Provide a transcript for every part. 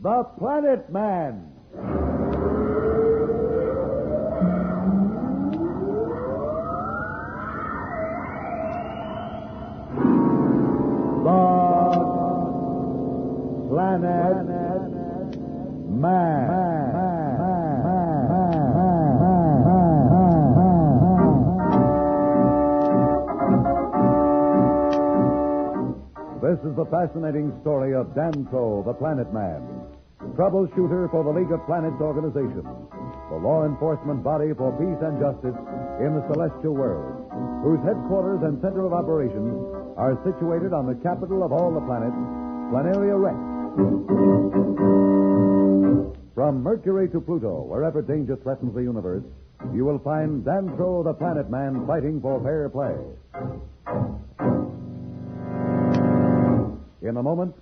The Planet Man. The Planet Man. This is the fascinating story of Danto, the Planet Man, troubleshooter for the League of Planets organization, the law enforcement body for peace and justice in the celestial world, whose headquarters and center of operations are situated on the capital of all the planets, Planaria Rex. From Mercury to Pluto, wherever danger threatens the universe, you will find Danto, the Planet Man, fighting for fair play. In a moment,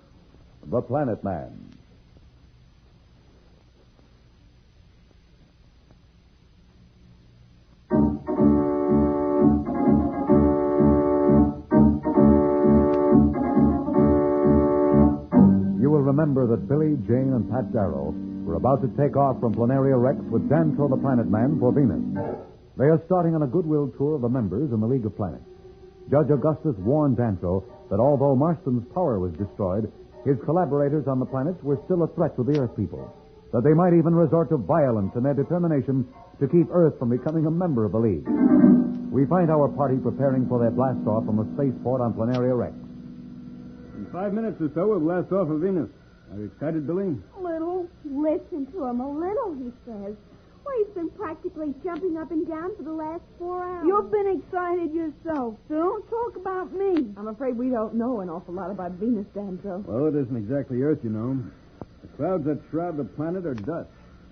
The Planet Man. You will remember that Billy, Jane, and Pat Darrow were about to take off from Planaria Rex with Danto, the Planet Man, for Venus. They are starting on a goodwill tour of the members in the League of Planets. Judge Augustus warned Danto that although Marston's power was destroyed, his collaborators on the planets were still a threat to the Earth people, that they might even resort to violence in their determination to keep Earth from becoming a member of the League. We find our party preparing for their blast-off from the spaceport on Planaria Rex. In 5 minutes or so, we'll blast off of Venus. Are you excited, Billy? A little. Listen to him. A little, he says. Well, he's been practically jumping up and down for the last 4 hours. You've been excited yourself, so don't talk about me. I'm afraid we don't know an awful lot about Venus, Danto. Well, it isn't exactly Earth, you know. The clouds that shroud the planet are dust.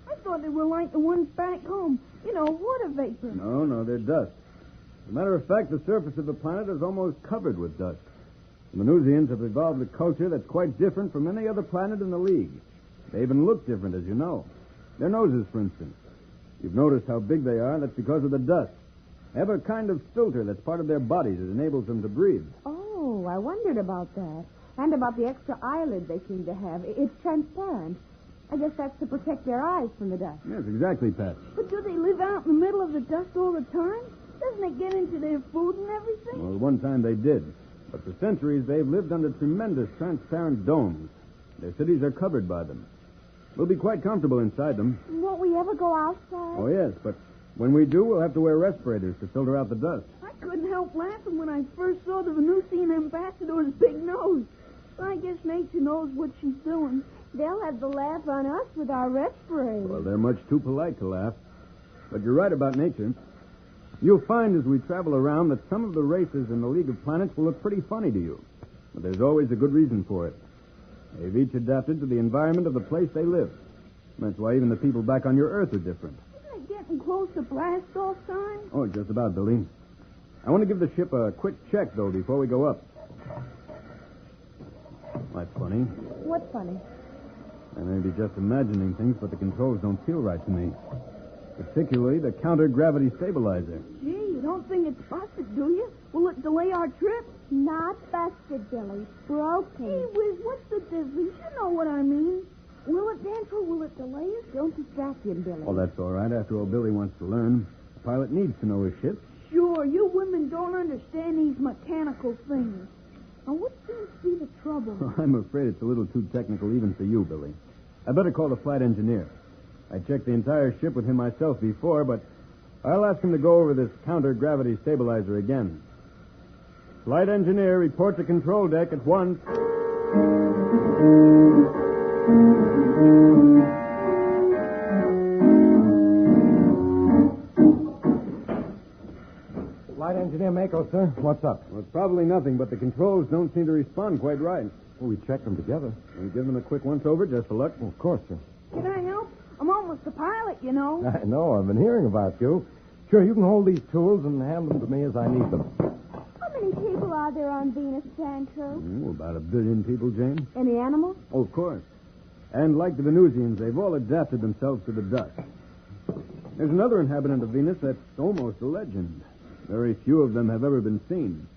I thought they were like the ones back home. You know, water vapor. No, they're dust. As a matter of fact, the surface of the planet is almost covered with dust. The Venusians have evolved a culture that's quite different from any other planet in the League. They even look different, as you know. Their noses, for instance. You've noticed how big they are. That's because of the dust. They have a kind of filter that's part of their bodies that enables them to breathe. Oh, I wondered about that. And about the extra eyelid they seem to have. It's transparent. I guess that's to protect their eyes from the dust. Yes, exactly, Pat. But do they live out in the middle of the dust all the time? Doesn't it get into their food and everything? Well, one time they did. But for centuries, they've lived under tremendous transparent domes. Their cities are covered by them. We'll be quite comfortable inside them. Won't we ever go outside? Oh, yes, but when we do, we'll have to wear respirators to filter out the dust. I couldn't help laughing when I first saw the Venusian ambassador's big nose. I guess nature knows what she's doing. They'll have the laugh on us with our respirators. Well, they're much too polite to laugh. But you're right about nature. You'll find as we travel around that some of the races in the League of Planets will look pretty funny to you. But there's always a good reason for it. They've each adapted to the environment of the place they live. That's why even the people back on your Earth are different. Isn't it getting close to blast-off time? Oh, just about, Billy. I want to give the ship a quick check, though, before we go up. That's funny. What's funny? I may be just imagining things, but the controls don't feel right to me. Particularly the counter-gravity stabilizer. Gee, you don't think it's busted, do you? Will it delay our trip? Not busted, Billy. Broken. Gee whiz, what's the difference? You know what I mean. Will it, Danto? Will it delay us? Don't distract him, Billy. Oh, that's all right. After all, Billy wants to learn. The pilot needs to know his ship. Sure, you women don't understand these mechanical things. Now, what seems to be the trouble? I'm afraid it's a little too technical even for you, Billy. I better call the flight engineer. I checked the entire ship with him myself before, but I'll ask him to go over this counter-gravity stabilizer again. Flight engineer, report to control deck at once. Flight engineer Mako, sir. What's up? Well, it's probably nothing, but the controls don't seem to respond quite right. Well, we checked them together. We'll give them a quick once-over just for luck. Well, of course, sir. Can I help? I'm almost a pilot, you know. I know. I've been hearing about you. Sure, you can hold these tools and hand them to me as I need them. How many people are there on Venus, Danto? About 1 billion people, Jane. Any animals? Oh, of course. And like the Venusians, they've all adapted themselves to the dust. There's another inhabitant of Venus that's almost a legend. Very few of them have ever been seen.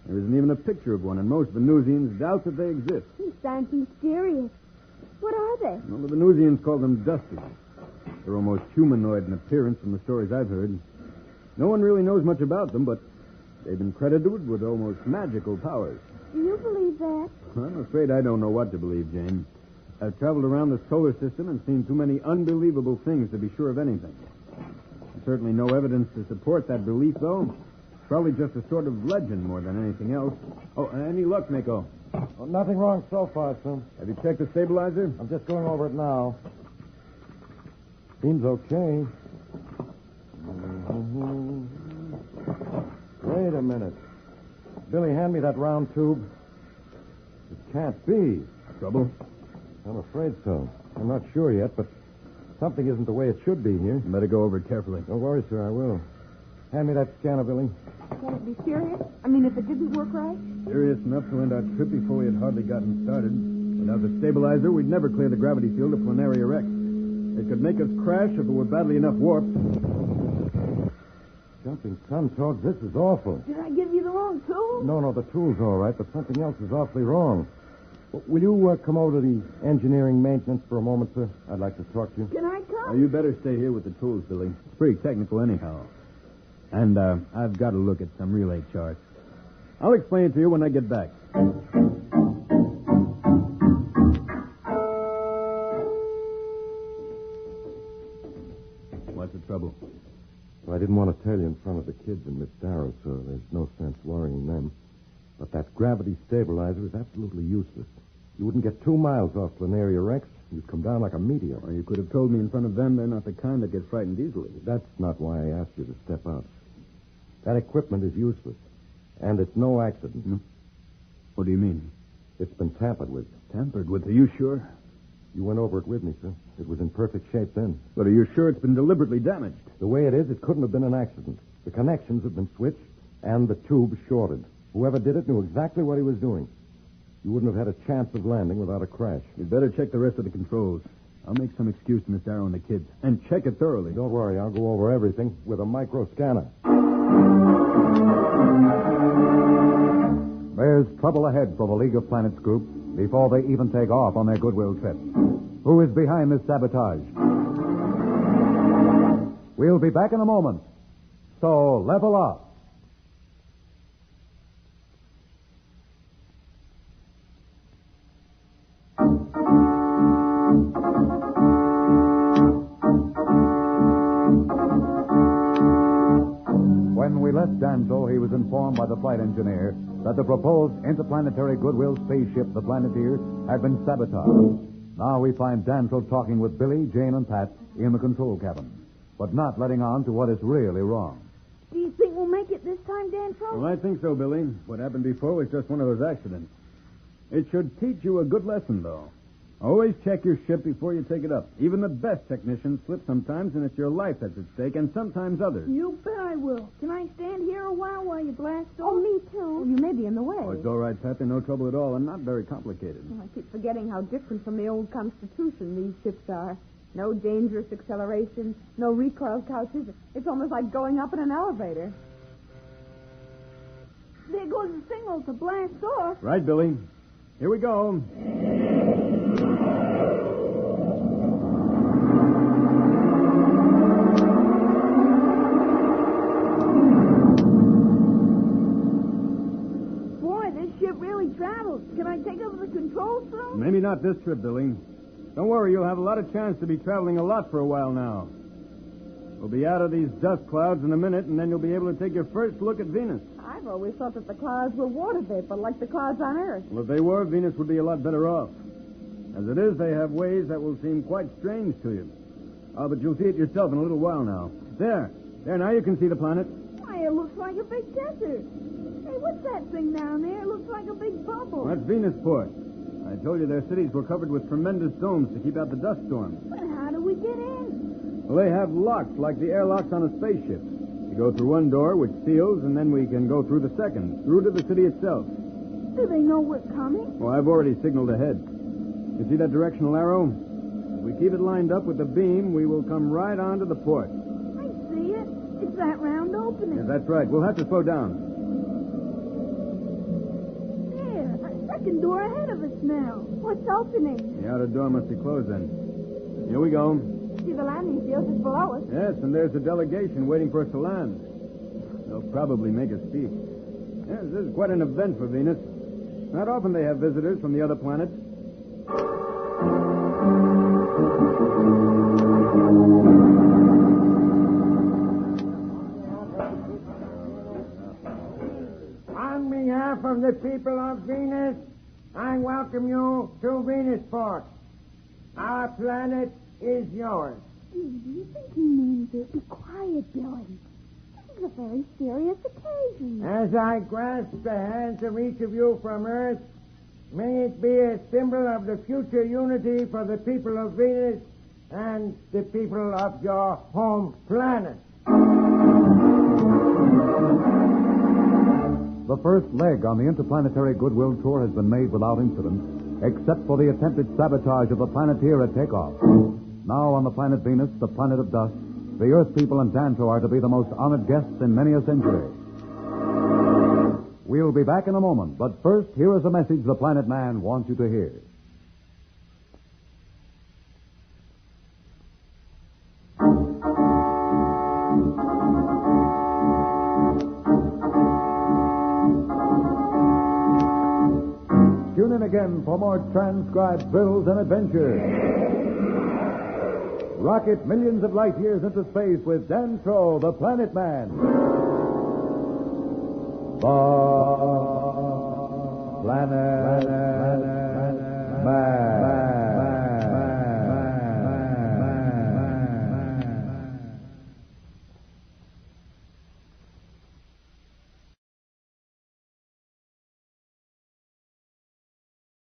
There isn't even a picture of one, and most Venusians doubt that they exist. He sounds mysterious. What are they? Well, the Venusians call them dusties. They're almost humanoid in appearance from the stories I've heard. No one really knows much about them, but they've been credited with almost magical powers. Do you believe that? I'm afraid I don't know what to believe, Jane. I've traveled around the solar system and seen too many unbelievable things to be sure of anything. There's certainly no evidence to support that belief, though. Probably just a sort of legend more than anything else. Oh, any luck, Miko? Well, nothing wrong so far, son. Have you checked the stabilizer? I'm just going over it now. Seems okay. Wait a minute. Billy, hand me that round tube. It can't be. Trouble? I'm afraid so. I'm not sure yet, but something isn't the way it should be here. You better go over it carefully. Don't worry, sir, I will. Hand me that scanner, Billy. Can it be serious? I mean, if it didn't work right? Serious enough to end our trip before we had hardly gotten started. Without the stabilizer, we'd never clear the gravity field of Planaria Rex. It could make us crash if it were badly enough warped. Jumping sun toads, this is awful. Did I give you the wrong tool? No, the tool's all right, but something else is awfully wrong. Will you come over to the engineering maintenance for a moment, sir? I'd like to talk to you. Can I come? Now, you better stay here with the tools, Billy. It's pretty technical anyhow. And I've got to look at some relay charts. I'll explain it to you when I get back. What's the trouble? Well, I didn't want to tell you in front of the kids and Miss Darrow, so there's no sense worrying them. But that gravity stabilizer is absolutely useless. You wouldn't get 2 miles off Planaria Rex. You'd come down like a meteor. Well, you could have told me in front of them they're not the kind that get frightened easily. That's not why I asked you to step out. That equipment is useless. And it's no accident. Hmm? What do you mean? It's been tampered with. Tampered with? Are you sure? You went over it with me, sir. It was in perfect shape then. But are you sure it's been deliberately damaged? The way it is, it couldn't have been an accident. The connections have been switched and the tube shorted. Whoever did it knew exactly what he was doing. You wouldn't have had a chance of landing without a crash. You'd better check the rest of the controls. I'll make some excuse to Miss Darrow and the kids. And check it thoroughly. Don't worry, I'll go over everything with a micro scanner. There's trouble ahead for the League of Planets group before they even take off on their goodwill trip. Who is behind this sabotage? We'll be back in a moment. So level up. When we left Danville, he was informed by the flight engineer that the proposed interplanetary goodwill spaceship, the Planeteer, had been sabotaged. Now we find Danville talking with Billy, Jane, and Pat in the control cabin, but not letting on to what is really wrong. Do you think we'll make it this time, Danfro? Well, I think so, Billy. What happened before was just one of those accidents. It should teach you a good lesson, though. Always check your ship before you take it up. Even the best technicians slip sometimes, and it's your life that's at stake, and sometimes others. You bet I will. Can I stand here a while you blast off? Oh, me too. You may be in the way. Oh, it's all right, Pat. They're no trouble at all, and not very complicated. I keep forgetting how different from the old Constitution these ships are. No dangerous acceleration, no recoil couches. It's almost like going up in an elevator. There goes the signal to blast off. Right, Billy. Here we go. Boy, this ship really travels. Can I take over the controls soon? Maybe not this trip, Billy. Don't worry, you'll have a lot of chance to be traveling a lot for a while now. We'll be out of these dust clouds in a minute, and then you'll be able to take your first look at Venus. I've always thought that the clouds were water vapor, like the clouds on Earth. Well, if they were, Venus would be a lot better off. As it is, they have ways that will seem quite strange to you. Oh, but you'll see it yourself in a little while now. There, now you can see the planet. Why, it looks like a big desert. Hey, what's that thing down there? It looks like a big bubble. That's Venusport. I told you their cities were covered with tremendous domes to keep out the dust storms. But how do we get in? Well, they have locks like the airlocks on a spaceship. You go through one door, which seals, and then we can go through the second, through to the city itself. Do they know we're coming? Oh, I've already signaled ahead. You see that directional arrow? If we keep it lined up with the beam, we will come right onto the port. I see it. It's that round opening. Yeah, that's right. We'll have to slow down. There, I second door ahead of us now. What's opening? The outer door must be closed then. Here we go. See, the landing field is below us. Yes, and there's a delegation waiting for us to land. They'll probably make a speech. Yes, this is quite an event for Venus. Not often they have visitors from the other planets. On behalf of the people of Venus, I welcome you to Venusport. Our planet is yours. Do you think he means it? Be quiet, Billy. This is a very serious occasion. As I grasp the hands of each of you from Earth, may it be a symbol of the future unity for the people of Venus and the people of your home planet. The first leg on the interplanetary goodwill tour has been made without incident, except for the attempted sabotage of the Planeteer at takeoff. Now on the planet Venus, the planet of dust, the Earth people and Danto are to be the most honored guests in many a century. We'll be back in a moment, but first, here is a message the Planet Man wants you to hear. Tune in again for more transcribed thrills and adventures. Rocket millions of light years into space with Dan Troll, the Planet Man. The Planet